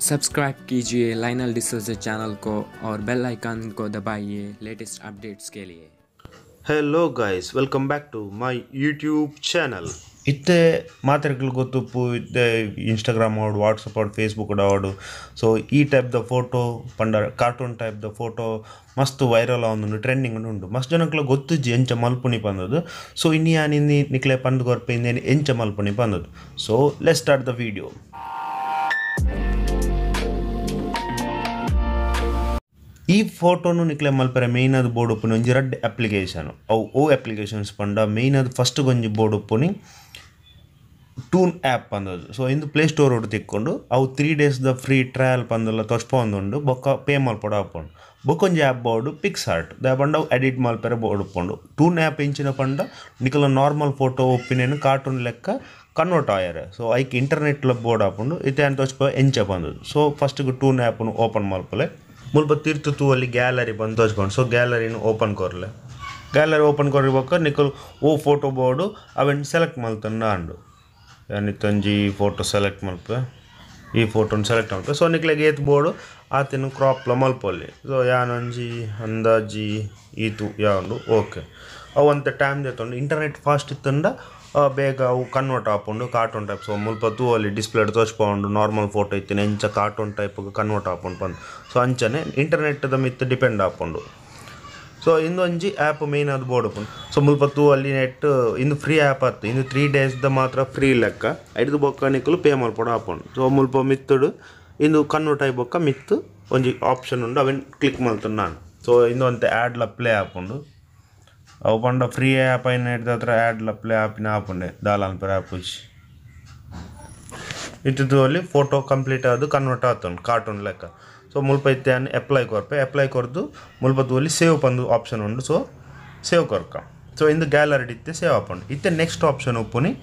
Subscribe कीजिए Lionel discuss channel को और बेल आइकन को दबाइए लेटेस्ट अपडेट्स के लिए। Hello guys, welcome back to my YouTube channel. ಇತ್ತೆ ಮಾತ್ರೆಗಳು ಗೊತ್ತುಪ್ಪು ಇತ್ತೆ ಇನ್ಸ್ಟಾಗ್ರಾಮ್ ಆಡು ವಾಟ್ಸಪ್ ಆಡು ಫೇಸ್ಬುಕ್ ಆಡು ಸೊ ಈ ಟೈಪ್ ದ ಫೋಟೋ ಪಂಡ ಕಾರ್ಟೂನ್ ಟೈಪ್ ದ ಫೋಟೋ ಮಸ್ತ್ ವೈರಲ್ ಆವೊಂದುಂಡು ಟ್ರೆಂಡಿಂಗ್ ಉಂಡು ಮಸ್ತ್ ಜನಕ್ಲ ಗೊತ್ತುಜ್ಜಿ ಎಂಚ ಮಲ್ಪುನಿ ಪಂದದು ಸೊ ಇನ್ನಿಯಾನಿಂದಿ ನಿಕ್ಲೆ ಪಂದ್ ಕೊರ್ಪೆಂದೇನಿ ಎಂಚ ಮಲ್ಪುನಿ ಪಂದದು so let's start the video. ಈ ಫೋಟೋನು ನಿಕ್ಲೆ ಮಲ್ಪರೆ ಮೇಯ್ನ್ ಅದು ಬೋರ್ಡ್ ಉಪ್ಪುನಿ ಒಂಜಿ ರಡ್ಡ್ ಅಪ್ಲಿಕೇಶನ್ ಅವು ಅಪ್ಲಿಕೇಶನ್ಸ್ ಪಂಡ ಮೇಯ್ನ್ ಅದು ಫಸ್ಟ್ ಗೊಂಜಿ ಬೋರ್ಡ್ ಉಪ್ಪುನಿ ಟೂನ್ ಆ್ಯಪ್ ಅಂದದು. ಸೊ ಇಂದು ಪ್ಲೇ ಸ್ಟೋರ್ ಒಟ್ಟು ತಿಕ್ಕೊಂಡು ಅವು 3 days ಫ್ರೀ ಟ್ರಯಲ್ ಪಂದೆಲ್ಲ ತೊಚ್ಪೊಂದುಂಡು ಬೊಕ್ಕ ಪೇ ಮಲ್ಪೊಡ ಹಾಕೊಂಡು ಬೊಕ್ಕೊಂಜಿ ಆ್ಯಪ್ ಬೋರ್ಡು ಪಿಕ್ಸ್ ಆರ್ಟ್ ದ ಪಂಡ ಅವು ಎಡಿಟ್ ಮಲ್ಪರೆ ಬೋರ್ಡ್ ಉಪ್ಪುಂಡು. ಟೂನ್ ಆ್ಯಪ್ ಇಂಚಿನ ಪಂಡ ನಿಕಲ ನಾರ್ಮಲ್ ಫೋಟೋ ಒಪ್ಪಿನೇನು ಕಾರ್ಟೂನ್ ಲೆಕ್ಕ ಕನ್ವರ್ಟ್ ಆಯರೆ. ಸೊ ಐಕ್ ಇಂಟರ್ನೆಟ್ಲ ಬೋರ್ಡ್ ಹಾಕೊಂಡು ಇತ್ತೆ ತೊಚ್ಪ ಎಂಚ ಬಂದದು. ಸೊ ಫಸ್ಟ್ಗೆ ಟೂನ್ ಆ್ಯಪ್ನು ಓಪನ್ ಮಲ್ಪಲೆ ಮುಲ್ಪ ತಿರ್ತು ತೂ ಅಲ್ಲಿ ಗ್ಯಾಲರಿ ಬಂದು ತೋಚ್ಕೊಂಡು ಸೊ ಗ್ಯಾಲರಿನ ಓಪನ್ ಕೊರ್ಲೆ ಗ್ಯಾಲರಿ ಓಪನ್ ಕೊರಿಬೇಕು ನಿಕಲ್ ಓ ಫೋಟೋ ಬೋರ್ಡು ಅವೆನ್ ಸೆಲೆಕ್ಟ್ ಮಲ್ತನ್ನ ಅಂಡು ಯಾನಿತ್ತಂಜಿ ಫೋಟೋ ಸೆಲೆಕ್ಟ್ ಮಲ್ಪೆ ಈ ಫೋಟೋನ ಸೆಲೆಕ್ಟ್ ಮಲ್ಪೆ ಸೊ ನಿಕ್ಲೆಗೆ ಏತ್ ಬೋರ್ಡು ಆತಿನ ಕ್ರಾಪ್ಲ ಮಲ್ಪೊಲ್ಲಿ ಸೊ ಯಾನೊಂಜಿ ಅಂದಾಜಿ ಈತು ಯಾವುದು ಓಕೆ ಅವು ಅಂತ ಟೈಮ್ ದೇತೊಂಡು ಇಂಟರ್ನೆಟ್ ಫಾಸ್ಟ್ ಇತ್ತಂಡ ಬೇಗ ಅವು ಕನ್ವರ್ಟ್ ಆಪುಂಡು ಕಾರ್ಟೂನ್ ಟೈಪ್. ಸೊ ಮುಲ್ಪ ತೂ ಅಲ್ಲಿ ಡಿಸ್ಪ್ಲೇ ತೋಚ್ಕೊಂಡು ನಾರ್ಮಲ್ ಫೋಟೋ ಇತ್ತಿನ ಎಂಚ ಕಾರ್ಟೂನ್ ಟೈಪ್ಗೆ ಕನ್ವರ್ಟ್ ಆಪುಂಡು ಬಂದು ಸೊ ಅಂಚನೆ ಇಂಟರ್ನೆಟ್ದ ಮಿತ್ತು ಡಿಪೆಂಡ್ ಆಪುಂಡು. ಸೊ ಇಂದೊಂಜಿ ಆ್ಯಪ್ ಮೇಯ್ನ್ ಅದು ಬೋರ್ಡ್ ಉಪ್ಪುಂಡು. ಸೊ ಮುಲ್ಪ ತೂ ಅಲ್ಲಿ ನೆಟ್ ಇಂದು ಫ್ರೀ ಆ್ಯಪ್ ಆಯ್ತು ಇಂದು 3 days ಮಾತ್ರ ಫ್ರೀ ಲೆಕ್ಕ ಐದು ಬೊಕ್ಕ ನಿಕ್ಕಲು ಪೇ ಮಲ್ಪೊಡ ಆಪುಂಡು. ಸೊ ಮುಲ್ಪ ಮಿತ್ತುಡು ಇಂದು ಕನ್ವರ್ಟ್ ಆಗಿ ಬೊಕ್ಕ ಮಿತ್ತು ಒಂಜಿ ಆಪ್ಷನ್ ಉಂಡು ಅವೆನ್ ಕ್ಲಿಕ್ ಮಲ್ತುಂಡು ನಾನು. ಸೊ ಇಂದು ಅಂತೆ ಆ್ಯಡ್ಲ ಪ್ಲೇ ಆಪುಂಡು ಅವು ಪಂಡ ಫ್ರೀ ಆ್ಯಪ್ ಐನ ಹಿಡ್ದ ಹತ್ರ ಆ್ಯಡ್ಲ ಪ್ಲೇ ಆಪಿನ ಆಪುಂಡೆ ದಾಲಾನ್ಪುರ ಆ್ಯಪ್ ಉಚ್ಚಿ ಇತ್ತು ಅಲ್ಲಿ ಫೋಟೋ ಕಂಪ್ಲೀಟ್ ಆದು ಕನ್ವರ್ಟ್ ಆತುಂಡು ಕಾರ್ಟೂನ್ ಲೆಕ್ಕ. ಸೊ ಮುಲ್ಪ ಇತ್ತೆ ಅಪ್ಲೈ ಕೊರ್ಪೆ ಅಪ್ಲೈ ಕೊರ್ದು ಮುಲ್ಪ ತೂಲಿ ಸೇವ್ ಪಂದು ಆಪ್ಷನ್ ಉಂಡು. ಸೊ ಸೇವ್ ಕೊರ್ಕ ಸೊ ಇಂದು ಗ್ಯಾಲರಿ ಇತ್ತೆ ಸೇವ್ ಆಪುಂಡು ಇತ್ತೆ ನೆಕ್ಸ್ಟ್ ಆಪ್ಷನ್ ಉಪ್ಪುನಿ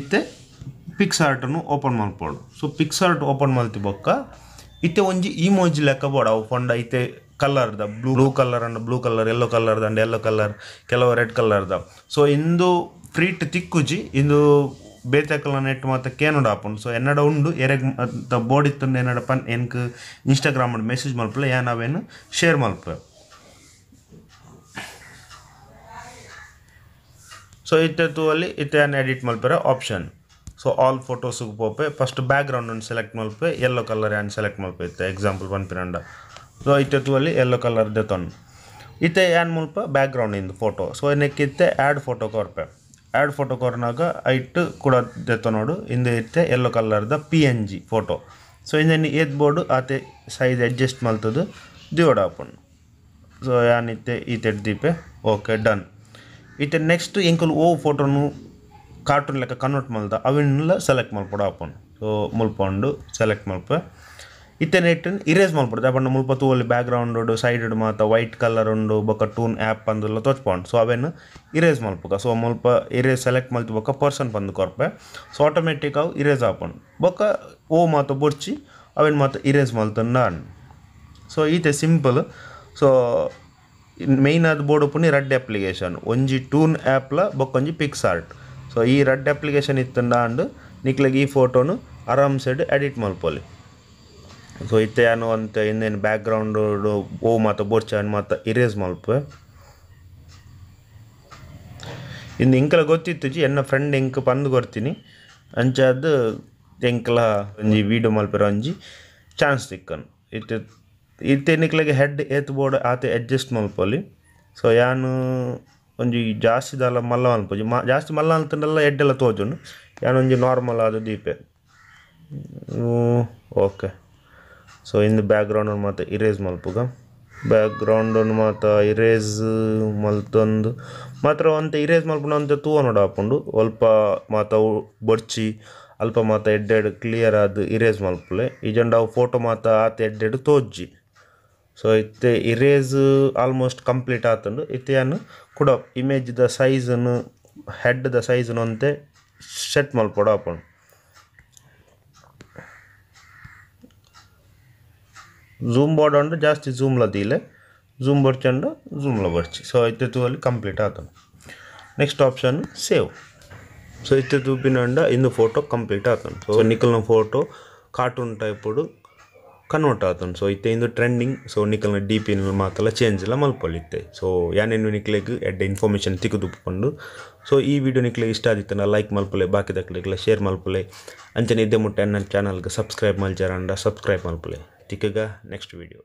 ಇತ್ತೆ ಪಿಕ್ಸ್ ಆರ್ಟನ್ನು ಓಪನ್ ಮಲ್ಪೋಡು. ಸೊ ಪಿಕ್ಸ್ ಆರ್ಟ್ ಓಪನ್ ಮಲ್ತಿ ಬೊಕ್ಕ ಇತ್ತೆ ಒಂಜಿ ಇಮೋಜಿ ಲೆಕ್ಕ ಬೋಡ ಅವು ಪಂಡ ಇತ್ತೆ ಕಲರ್ದ blue colour and blue colour yellow ಕಲರ್ದ ಅಂಡ್ ಯೆಲ್ಲೋ ಕಲರ್ ಕೆಲವು ರೆಡ್ ಕಲರ್ದ. ಸೊ ಇಂದು ಫ್ರೀಟ್ ತಿಕ್ಕುಜಿ ಇಂದು ಬೇತಕಲ ನೆಟ್ ಮತ್ತು ಕೇನೋಡ ಆಪುಂಡು. ಸೊ ಎನ್ನಡ ಉಂಡು ಎರೆಗ್ ಬೋರ್ಡ್ ಇತ್ತಂಡು ಏನಡ ಪನ್ ಎನ್ಕ್ ಇನ್ಸ್ಟಾಗ್ರಾಮ್ ಮೆಸೇಜ್ ಮಲ್ಪಲೆ ಏನ್ ಅವೇನು ಶೇರ್ ಮಲ್ಪೆ. ಸೊ ಇತ್ತೆ ತೂ ಅಲ್ಲಿ ಇತ್ತೆ ಏನ್ ಎಡಿಟ್ ಮಲ್ಪರೆ ಆಪ್ಷನ್. ಸೊ ಆಲ್ ಫೋಟೋಸ್ಗೆ ಪೋಪೆ ಫಸ್ಟ್ ಬ್ಯಾಕ್ಗ್ರೌಂಡನ್ನು ಸೆಲೆಕ್ಟ್ ಮಲ್ಪೆ ಯೆಲ್ಲೋ ಕಲರ್ ಏನು ಸೆಲೆಕ್ಟ್ ಮಲ್ಪೆ ಇತ್ತೆ ಎಕ್ಸಾಂಪಲ್ ಪನ್ಪಿನಂಡ. ಸೊ ಇತ್ತೆ ತೂ ಅಲ್ಲಿ ಯೆಲ್ಲೋ ಕಲರ್ ದೆತೊಂಡು ಇತ್ತೆ ಏನು ಮುಲ್ಪ ಬ್ಯಾಕ್ಗ್ರೌಂಡ್ ಇಂದು ಫೋಟೋ. ಸೊ ಏನಕ್ಕಿತ್ತೆ ಆ್ಯಡ್ ಫೋಟೋ ಕೊರ್ಪೆ ಆ್ಯಡ್ ಫೋಟೋ ಕೊರ್ನಾಗ ಐಟ್ ಕೂಡ ದೆತ್ತ ನೋಡು ಇಂದು ಇತ್ತೆ ಯೆಲ್ಲೋ ಕಲರ್ದ PNG ಫೋಟೋ. ಸೊ ಇಂದನ್ನು ಏತ್ ಬೋರ್ಡು ಆತೆ ಸೈಜ್ ಅಡ್ಜಸ್ಟ್ ಮಲ್ತದು ದಿವಡ ಹಾಪುಂಡು. ಸೊ ಏನಿತ್ತೆ ಈತೆ ದೀಪೆ ಓಕೆ ಡನ್. ಇತ್ತೆ ನೆಕ್ಸ್ಟ್ ಎಂಕಲ್ ಓ ಫೋಟೋನು ಕಾರ್ಟೂನ್ ಲೆಕ್ಕ ಕನ್ವರ್ಟ್ ಮಲ್ದ ಅವನ್ನೆಲ್ಲ ಸೆಲೆಕ್ಟ್ ಮಲ್ಪೊಡ ಹಾಪುಂಡು. ಸೊ ಮುಲ್ಪೊಂಡು ಸೆಲೆಕ್ಟ್ ಮಲ್ಪೆ ಇತ್ತೆ ನೆಟ್ಟನ್ನು ಇರೇಸ್ ಮಲ್ಪೊಡು ಯಾಪಂಡ ಮುಲ್ಪ ತೂ ಅಲ್ಲಿ ಬ್ಯಾಕ್ಗ್ರೌಂಡ್ ಸೈಡ್ ಮಾತ ವೈಟ್ ಕಲರ್ ಉಂಡು ಬೊಕ್ಕ ಟೂನ್ ಆ್ಯಪ್ ಅಂದೆಲ್ಲ ತೋಚ್ಪೊಂಡು. ಸೊ ಅವೇನು ಇರೇಸ್ ಮಲ್ಪುಗ ಸೊ ಮುಲ್ಪ ಇರೇಸ್ ಸೆಲೆಕ್ಟ್ ಮಲ್ತಿ ಬೊಕ್ಕ ಪರ್ಸನ್ ಬಂದು ಕೊರ್ಪೆ ಸೊ ಆಟೋಮೆಟಿಕ್ ಅವು ಇರೇಸ್ ಆಪುಂಡು ಬೊಕ್ಕ ಓ ಮಾತ ಬೊರ್ಚಿ ಅವೇನು ಮಾತ ಇರೇಸ್ ಮಲ್ತಂಡ ಅಣ್ಣು. ಸೊ ಈತೆ ಸಿಂಪಲ್. ಸೊ ಮೇಯ್ನ್ ಅದು ಬೋರ್ಡ್ ಉಪ್ಪುನಿ ರಡ್ಡ್ ಅಪ್ಲಿಕೇಶನ್ ಒಂಜಿ ಟೂನ್ ಆ್ಯಪ್ಲ ಬೊಕ್ಕೊಂಜಿ ಪಿಕ್ಸ್ ಆರ್ಟ್. ಸೊ ಈ ರಡ್ಡ್ ಅಪ್ಲಿಕೇಶನ್ ಇತ್ತಂಡ ಅಂಡು ನಿಕ್ಲೆಗೆ ಈ ಫೋಟೋನು ಆರಾಮ್ ಸೈಡ್ ಎಡಿಟ್ ಮಲ್ಪೊಲಿ. ಸೊ ಇತ್ತೆ ಏನು ಅಂತ ಇನ್ನೇನು ಬ್ಯಾಕ್ಗ್ರೌಂಡು ಓ ಮಾತ ಬೋರ್ಚ ಮಾತ ಇರೇಸ್ ಮಲ್ಪೆ. ಇನ್ನು ಇಂಕಲ ಗೊತ್ತಿತ್ತು ಜಿ ಎನ್ನ ಫ್ರೆಂಡ್ ಎಂಕ್ ಪಂದು ಕೊರ್ತೀನಿ ಅಂಚಾದ ಎಂಕಲ ಒಂಜಿ ವೀಡಿಯೋ ಮಲ್ಪೆರ ಒಂಜಿ ಚಾನ್ಸ್ ತಿಕ್ಕನು ಇತ್ತೆ ಇತ್ತೆ ನಿಕ್ಲೆಗೆ ಹೆಡ್ ಏತ್ ಬೋರ್ಡ್ ಆತೆ ಅಡ್ಜಸ್ಟ್ ಮಲ್ಪೊಲಿ. ಸೊ ಯಾನು ಒಂಜಿ ಜಾಸ್ತಿ ದಾಲ ಮಲ್ಲ ಮಲ್ಪೊಜಿ ಜಾಸ್ತಿ ಮಲ್ಲ ಅಂತಂಡೆಲ್ಲ ಎಡ್ಡೆಲ್ಲ ತೋಜುಂಡು ಯಾನೊಂಜಿ ನಾರ್ಮಲ್ ಆದ ದೀಪೆ ಓಕೆ. ಸೊ ಇಂದು ಬ್ಯಾಕ್ಗ್ರೌಂಡನ್ನು ಮಾತ್ರ ಇರೇಸ್ ಮಲ್ಪುಗ ಬ್ಯಾಕ್ಗ್ರೌಂಡನ್ನು ಮಾತ್ರ ಇರೇಸ್ ಮಲ್ತೊಂದು ಮಾತ್ರ ಅಂತ ಇರೇಸ್ ಮಲ್ಪುಂಡು ಅಂತ ತೂವ ನೋಡ ಹಾಪುಂಡು ಅಲ್ಪ ಮಾತ ಬೊಡ್ಚಿ ಅಲ್ಪ ಮಾತ ಎಡ್ಡೆಡ್ ಕ್ಲಿಯರ್ ಆದ ಇರೇಸ್ ಮಲ್ಪುಲೆ ಈಜಂಡ ಅವು ಫೋಟೋ ಮಾತ ಆತ ಎಡ್ಡೆಡ್ ತೋಜ್ಜಿ. ಸೊ ಇತ್ತೆ ಇರೇಸ್ ಆಲ್ಮೋಸ್ಟ್ ಕಂಪ್ಲೀಟ್ ಆತುಂಡು ಇತ್ತೆ ಏನು ಕೂಡ ಇಮೇಜ್ದ ಸೈಜನ್ನು ಹೆಡ್ದ ಸೈಜನ್ನು ಅಂತೆ ಸೆಟ್ ಮಲ್ಪೊಡ ಹಾಪುಂಡು. ಝೂಮ್ ಬೋರ್ಡ್ ಉಂಡು ಜಾಸ್ತಿ ಝೂಮ್ಲ ದೀಲೆ ಝೂಮ್ ಬರ್ಚಂಡು ಝೂಮ್ಲ ಬರ್ಚಿ. ಸೊ ಇತ್ತೆ ತೂ ಅಲ್ಲಿ ಕಂಪ್ಲೀಟ್ ಆತನು. Next option save. ಸೊ ಇತ್ತೆ ತೂಪಿನಂಡ ಇಂದು ಫೋಟೋ ಕಂಪ್ಲೀಟ್ ಆತನು. ಸೊ ನಿಕಲ್ನ ಫೋಟೋ ಕಾರ್ಟೂನ್ ಟೈಪುಡು ಕನ್ವರ್ಟ್ ಆತನು. ಸೊ ಇತ್ತೆ ಇಂದು ಟ್ರೆಂಡಿಂಗ್. ಸೊ ನಿಕಲ್ನ ಡಿ ಪಿ ಮಾತೆಲ್ಲ ಚೇಂಜ್ ಎಲ್ಲ ಮಲ್ಪೊಲಿತ್ತೆ. ಸೊ ಯಾನೇನು ನಿಕ್ಲೆಗ್ ಎಡ್ಡೆ ಇನ್ಫಾರ್ಮೇಷನ್ ತಿಕ್ಕುದುಕೊಂಡು. ಸೊ ಈ ವಿಡಿಯೋ ನಿಕ್ಲೆಗ್ ಇಷ್ಟ ಆದಿತ್ತನ ಲೈಕ್ ಮಲ್ಪೊಲೆ, ಬಾಕಿ ದಕ್ಲೆಗ್ಲ ಶೇರ್ ಮಲ್ಪೊಲೆ. ಅಂಚನೆ ಇದ್ದೆ ಮುಟ್ಟೆ ನನ್ನ ಚಾನಲ್ಗೆ ಸಬ್ಸ್ಕ್ರೈಬ್ ಮಲ್ಚಾರಂಡ ಸಬ್ಸ್ಕ್ರೈಬ್ ಮಲ್ಪೊಲೆ. ತಿಕ್ಕಗ ನೆಕ್ಸ್ಟ್ ವಿಡಿಯೋ.